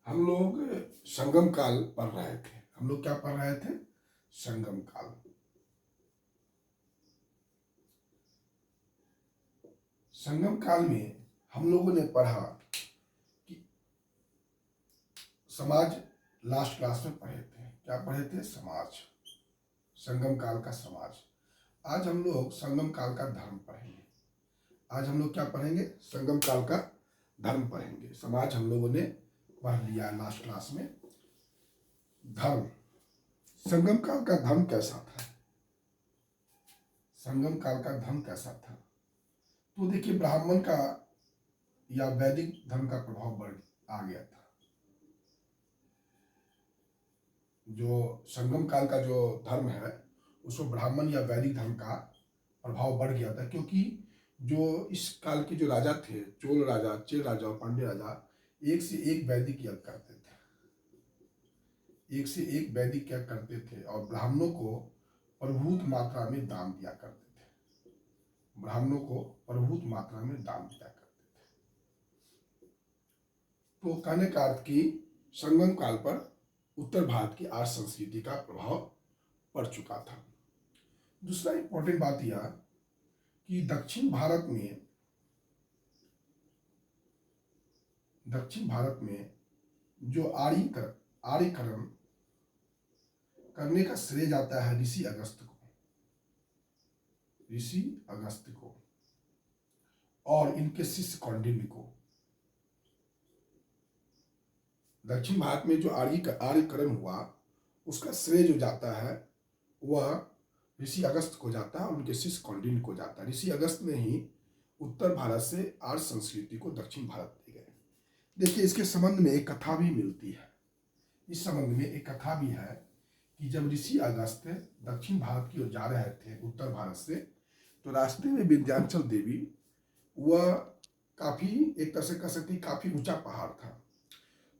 हम लोग संगम काल पढ़ रहे थे। हम लोग क्या पढ़ रहे थे? संगम काल। संगम काल में हम लोगों ने पढ़ा कि समाज। लास्ट क्लास में पढ़े थे, क्या पढ़े थे? समाज। संगम काल का समाज। आज हम लोग संगम काल का धर्म पढ़ेंगे। आज हम लोग क्या पढ़ेंगे? संगम काल का धर्म पढ़ेंगे। समाज हम लोगों ने पढ़ लिया लास्ट क्लास में। धर्म, संगम काल का धर्म कैसा था? संगम काल का धर्म कैसा था? तो देखिए, ब्राह्मण का या वैदिक धर्म का प्रभाव बढ़ आ गया था। जो संगम काल का जो धर्म है उसमें ब्राह्मण या वैदिक धर्म का प्रभाव बढ़ गया था, क्योंकि जो इस काल के जो राजा थे, चोल राजा, चेर राजा और पांड्य राजा, एक से एक वैदिक यज्ञ करते थे। एक से एक वैदिक यज्ञ करते थे और ब्राह्मणों को प्रभूत मात्रा में दान दिया करते थे। ब्राह्मणों को प्रभूत मात्रा में दान दिया करते थे। तो कहने का अर्थ कि संगम काल पर उत्तर भारत की आर्य संस्कृति का प्रभाव पड़ चुका था। दूसरा इंपॉर्टेंट बात यह कि दक्षिण भारत में जो आर्यकरण करने का श्रेय जाता है ऋषि अगस्त्य को और इनके शिष्य कौंडिन्य को। दक्षिण भारत में जो आर्यकरण हुआ उसका श्रेय जो जाता है वह ऋषि अगस्त्य को जाता है और उनके शिष्य कौंडिन्य को जाता है। ऋषि अगस्त्य ने ही उत्तर भारत से आर्य संस्कृति को दक्षिण भारत ले गए। देखिए, इसके संबंध में एक कथा भी मिलती है। इस संबंध में एक कथा भी है कि जब ऋषि अगस्त्य दक्षिण भारत की ओर जा रहे थे उत्तर भारत से, तो रास्ते में विंध्याचल देवी, वह काफी, एक तरह से कह सकते हैं, काफी ऊंचा पहाड़ था।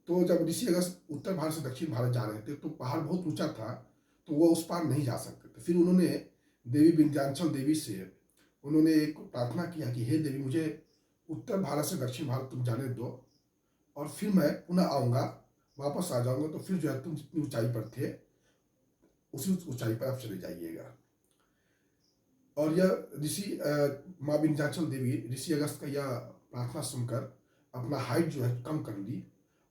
तो जब ऋषि अगस्त्य उत्तर भारत से दक्षिण भारत जा रहे थे तो पहाड़ बहुत ऊंचा था, तो वह उस पार नहीं जा सकते थे। फिर उन्होंने देवी विंध्याचल देवी से उन्होंने एक प्रार्थना किया कि हे देवी, मुझे उत्तर भारत से दक्षिण भारत तुम जाने दो और फिर मैं पुनः आऊँगा, वापस आ जाऊँगा, तो फिर जो है तुम जितनी ऊंचाई पर थे उसी ऊंचाई पर आप चले जाइएगा। और यह माँ विंध्याचल देवी ऋषि अगस्त्य का यह प्रार्थना सुनकर अपना हाइट जो है कम कर ली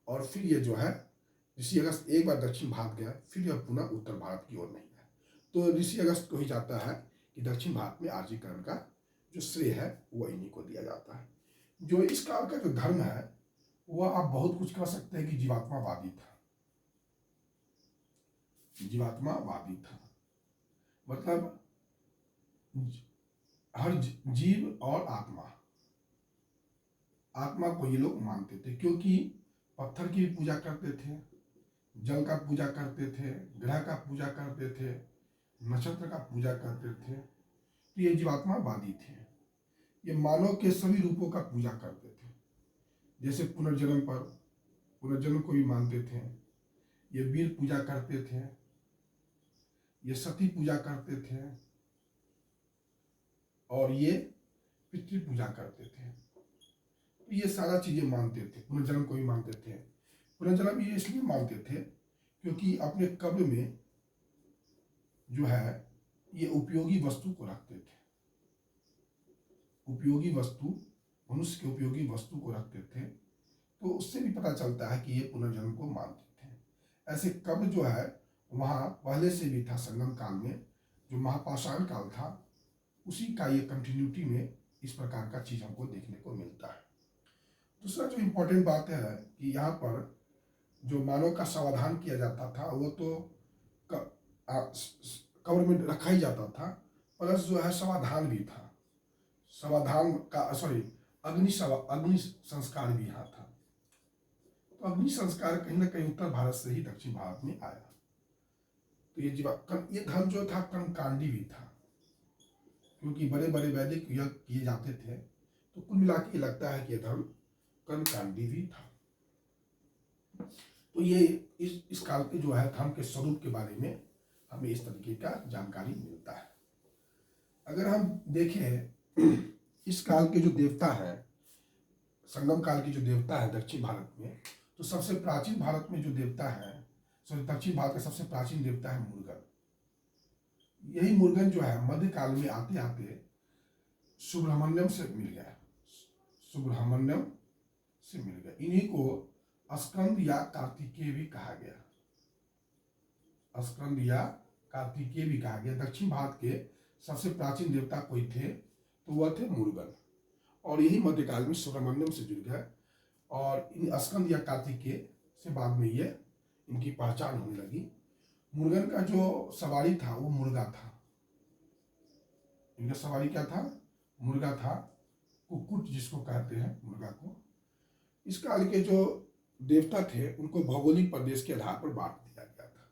और फिर ये जो है ऋषि अगस्त्य एक बार दक्षिण भारत गया, फिर यह पुनः उत्तर भारत की ओर नहीं गया। तो ऋषि अगस्त्य को ही जाता है कि दक्षिण भारत में आर्यीकरण का जो श्रेय है वह इन्हीं को दिया जाता है। जो इस काल का जो धर्म है वह आप बहुत कुछ कह सकते हैं कि जीवात्मावादी था। जीवात्मावादी था मतलब हर जीव और आत्मा को ये लोग मानते थे, क्योंकि पत्थर की पूजा करते थे, जल का पूजा करते थे, ग्रह का पूजा करते थे, नक्षत्र का पूजा करते थे। तो ये जीवात्मावादी थे। ये मानव के सभी रूपों का पूजा करते थे। जैसे पुनर्जन्म को भी मानते थे। ये वीर पूजा करते थे, ये सती पूजा करते थे और ये पितृ पूजा करते थे। तो ये सारा चीजें मानते थे। पुनर्जन्म को भी मानते थे। पुनर्जन्म ये इसलिए मानते थे क्योंकि अपने कब्र में जो है ये उपयोगी वस्तु को रखते थे। उपयोगी वस्तु, मनुष्य के उपयोगी वस्तु को रखते थे। तो उससे भी पता चलता है कि ये पुनर्जन्म को मानते थे। ऐसे कब्र जो है वहाँ पहले से भी था। संगम काल में जो महापाषाण काल था उसी का ये कंटिन्यूटी में इस प्रकार का चीज हमको देखने को मिलता है। दूसरा जो इम्पोर्टेंट बात है कि यहाँ पर जो मानव का समाधान किया जाता था वो तो कब्र में रखा ही जाता था, प्लस जो है समाधान भी था। समाधान का अग्नि संस्कार भी यहाँ था। तो अग्नि संस्कार कहीं ना कहीं उत्तर भारत से ही दक्षिण भारत में आया। तो ये धर्म जो था कर्मकांडी भी था, क्योंकि बड़े बड़े वैदिक यज्ञ किए जाते थे। तो कुल मिला के लगता है कि यह धर्म कर्मकांडी भी था। तो ये इस काल के जो है धर्म के स्वरूप के बारे में हमें इस तरीके का जानकारी मिलता है। अगर हम देखें इस काल के जो देवता है, संगम काल के जो देवता है दक्षिण भारत में, तो सबसे प्राचीन भारत में जो देवता है, सॉरी दक्षिण भारत का सबसे प्राचीन देवता है मुर्गन। यही मुर्गन जो है मध्यकाल में आते आते सुब्रह्मण्यम से मिल गया, सुब्रह्मण्यम से मिल गया। इन्हीं को स्कंद या कार्तिकेय भी कहा गया, स्कंद या कार्तिकेय भी कहा गया। दक्षिण भारत के सबसे प्राचीन देवता कोई थे तो वह थे मुर्गन, और यही मध्यकाल में सुब्रह्मण्यम से जुड़ गए, और इन स्कंद या कार्तिकेय से बाद में ये इनकी पहचान होने लगी। मुर्गन का जो सवारी था वो मुर्गा था। इनका सवारी क्या था? मुर्गा था, कुक्कुट जिसको कहते हैं मुर्गा को। इस काल के जो देवता थे उनको भौगोलिक प्रदेश के आधार पर बांट दिया गया था।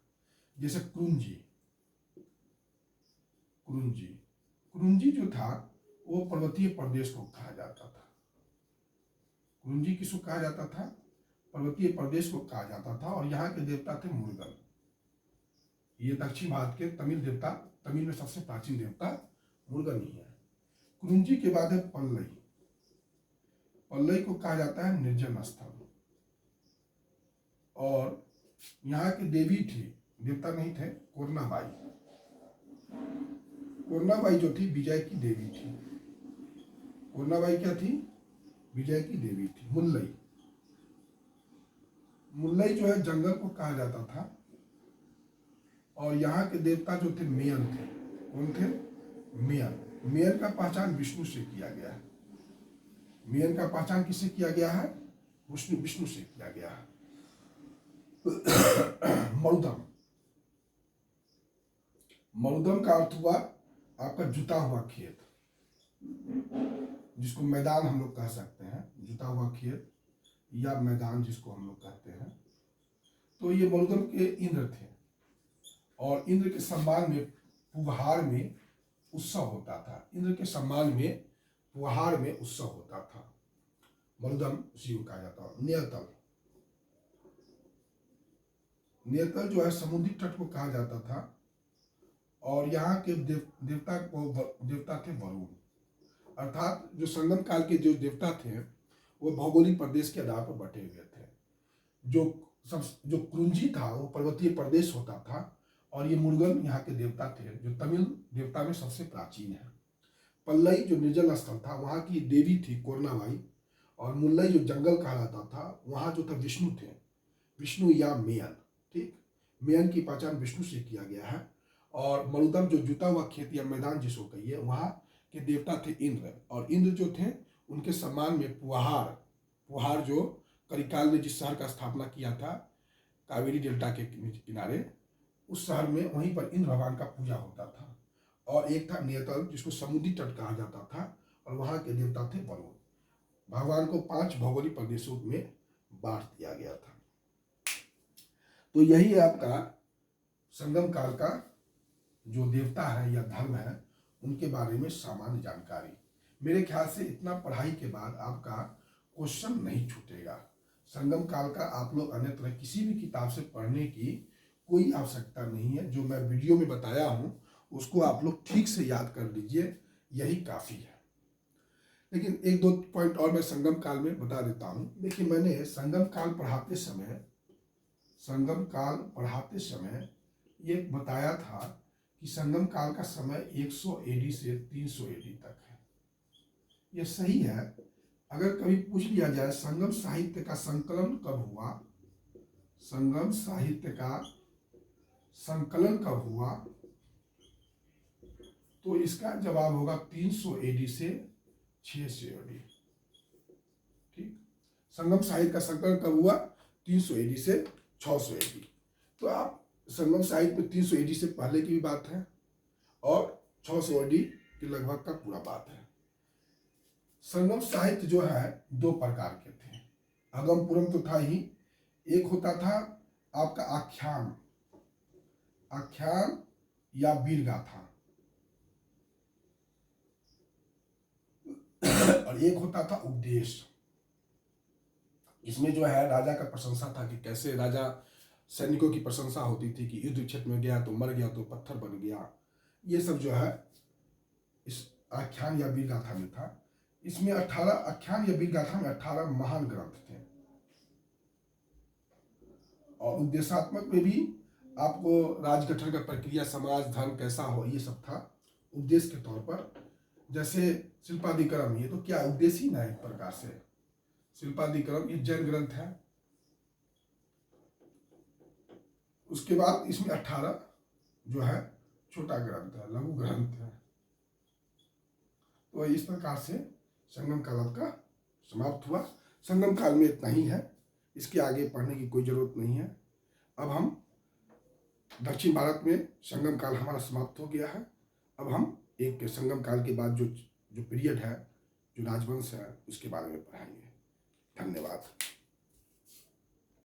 जैसे कुरुंजी, कुरुंजी कुरुंजी जो था वो पर्वतीय प्रदेश को कहा जाता था। कुरुंजी किसको कहा जाता था? पर्वतीय प्रदेश को कहा जाता था, और यहाँ के देवता थे मुर्गन। ये दक्षिण भारत के तमिल देवता, तमिल में सबसे प्राचीन देवता मुर्गन ही है। कुरुंजी के बाद है पल्लई। पल्लई को कहा जाता है निर्जन स्थल, और यहाँ की देवी थी, देवता नहीं थे, कोरनाबाई। कोरनाबाई जो थी विजय की देवी थी। कोरनाबाई क्या थी? विजय की देवी थी। मुल्लई, मुल्लई जो है जंगल को कहा जाता था, और यहाँ के देवता जो थे मेयन थे। कौन थे? मेयन। मेयन का पहचान विष्णु से किया गया है। मेयन का पहचान किससे किया गया है? विष्णु से किया गया है। मरुदम, मरुदम का अर्थ हुआ आपका जुता हुआ खेत, जिसको मैदान हम लोग कह सकते हैं, जुता हुआ खेत या मैदान जिसको हम लोग कहते हैं। तो ये मरुदम के इंद्र थे, और इंद्र के सम्मान में पुहार में उत्सव होता था। इंद्र के सम्मान में पुहार में उत्सव होता था। मरुदम उसी को कहा जाता है। नियतल, नियतल जो है समुद्री तट को कहा जाता था, और यहाँ के देवता थे वरुण। अर्थात जो संगम काल के जो देवता थे वो भौगोलिक प्रदेश के आधार पर बटे हुए थे। जो कुरुंजी था वो पर्वतीय प्रदेश होता था, और ये मुर्गन यहाँ के देवता थे जो तमिल देवता में सबसे प्राचीन है। पल्लई जो निर्जल स्थल था वहाँ की देवी थी कोरनाबाई, और मुल्लई जो जंगल कहलाता था वहाँ जो था विष्णु थे, विष्णु या मेयन। ठीक, मेयन की पहचान विष्णु से किया गया है। और मरुदम जो जुता हुआ खेत या मैदान जिसको कहिए, वहाँ के देवता थे इंद्र, और इंद्र जो थे उनके सम्मान में पुहार जो करिकाल ने जिस शहर का स्थापना किया था कावेरी डेल्टा के किनारे, उस शहर में वहीं पर इंद्र भगवान का पूजा होता था। और एक था नियतल जिसको समुद्री तट कहा जाता था, और वहाँ के देवता थे वरुण। भगवान को 5 भौगोलिक प्रदेशों में बांट दिया गया था। तो यही आपका संगम काल का जो देवता है या धर्म है उनके बारे में सामान्य जानकारी। मेरे ख्याल से इतना पढ़ाई के बाद आपका क्वेश्चन नहीं छूटेगा। संगम काल का आप लोग अन्यत्र किसी भी किताब से पढ़ने की कोई आवश्यकता नहीं है। जो मैं वीडियो में बताया हूँ उसको आप लोग ठीक से याद कर लीजिए, यही काफ़ी है। लेकिन 1-2 पॉइंट और मैं संगम काल में बता देता हूँ। देखिए, मैंने संगम काल पढ़ाते समय ये बताया था कि संगम काल का समय 100 एडी से 300 एडी तक है। यह सही है। अगर कभी पूछ लिया जाए संगम साहित्य का संकलन कब हुआ, संगम साहित्य का संकलन कब हुआ, तो इसका जवाब होगा 300 एडी से 600 एडी। ठीक, संगम साहित्य का संकलन कब हुआ? 300 एडी से 600 एडी। तो आप संगम साहित्य में 300 एडी से पहले की भी बात है और 600 एडी के लगभग का पूरा बात है। संगम साहित्य जो है 2 प्रकार के थे। अगमपुरम तो था ही, एक होता था आपका आख्यान या वीर गाथा, और एक होता था उपदेश। इसमें जो है राजा का प्रशंसा था कि कैसे राजा, सैनिकों की प्रशंसा होती थी कि युद्ध क्षेत्र में गया तो मर गया तो पत्थर बन गया। ये सब जो है इस आख्यान या वीर गाथा में था। इसमें 18 आख्यान या वीर गाथा में 18 महान ग्रंथ थे। और उपदेशात्मक में भी आपको राज गठन का प्रक्रिया, समाज धर्म कैसा हो, ये सब था उपदेश के तौर पर। जैसे शिल्पादिक्रम, ये तो क्या उपदेश ही ना एक प्रकार से। शिल्पादिक्रम ये जैन ग्रंथ है। उसके बाद इसमें 18 जो है छोटा ग्रंथ है, लघु ग्रंथ है। तो इस प्रकार से संगम काल का समाप्त हुआ। संगम काल में इतना ही है, इसके आगे पढ़ने की कोई जरूरत नहीं है। अब हम दक्षिण भारत में संगम काल हमारा समाप्त हो गया है। अब हम एक संगम काल के बाद जो जो पीरियड है, जो राजवंश है, उसके बारे में पढ़ाएंगे। धन्यवाद।